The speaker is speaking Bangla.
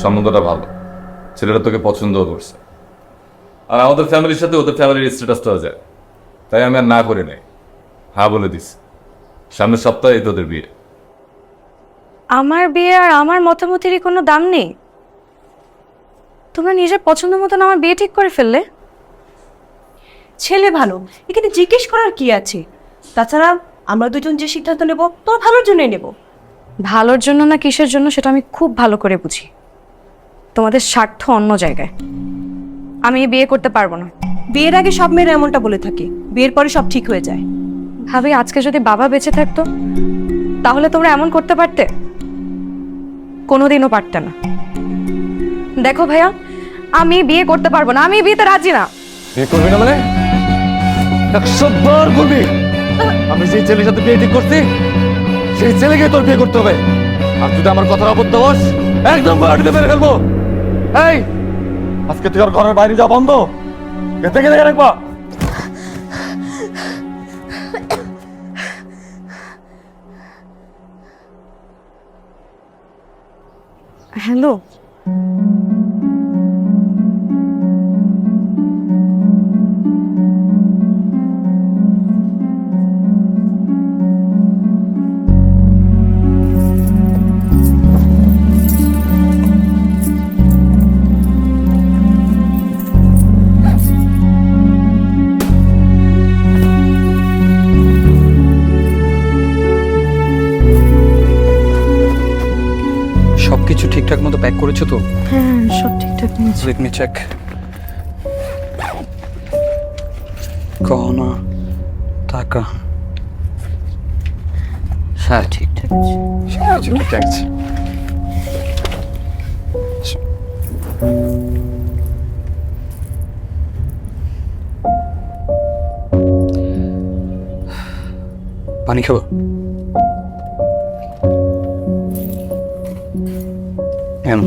সম্বন্ধটা ভালো, ছেলেটা তোকে পছন্দও করছে, আর আমাদের ফ্যামিলির সাথে ওদের ফ্যামিলির স্ট্যাটাসটাও যায়, তাই আমি আর না করি নাই, হ্যাঁ বলে দিস। সামনের সপ্তাহে তোদের বিয়ে। আমার বিয়ে আর আমার মতামতেরই কোনো দাম নেই? তোমরা নিজের পছন্দ মতন আমার বিয়ে ঠিক করে ফেললে। ছেলে ভালো, এখানে জিজ্ঞেস করার কি আছে? তাছাড়া আমরা দুজন যে সিদ্ধান্ত নেব তোর ভালোর জন্যই নেব। ভালোর জন্য না কিসের জন্য সেটা আমি খুব ভালো করে বুঝি। তোমাদের স্বার্থ অন্য জায়গায়। আমি এই বিয়ে করতে পারবো না। বিয়ের আগে সব মেয়েরা এমনটা বলে থাকে, বিয়ের পরে সব ঠিক হয়ে যায়। ভাবি, আজকে যদি বাবা বেঁচে থাকতো তাহলে তোমরা এমন করতে পারতে? কোনোদিনও পারতে না। দেখো ভাইয়া, আমি বিয়ে করতে পারবো না, আমি বিয়েতে রাজি না। বিয়ে করবি না মানে? 100 বার করবি। আমি যে ছেলের সাথে বিয়ে ঠিক করছি সেই ছেলেকে তোর বিয়ে করতে হবে। আর যদি আমার কথার অবদ্ধ হস একদম বাড়িতে মেরে ফেলবো। এই আজকে তুই আর ঘরের বাইরে যা বন্ধ, এতে গেলে রাখবা। হ্যালো, সবকিছু ঠিকঠাক মতো প্যাক করেছো তো? হ্যাঁ সব ঠিকঠাক নিয়েছি। Let me check. গহনা, টাকা হ্যাঁ ঠিকঠাক আছে। সবকিছু ঠিকঠাক আছে। পানি খাবো? কেন?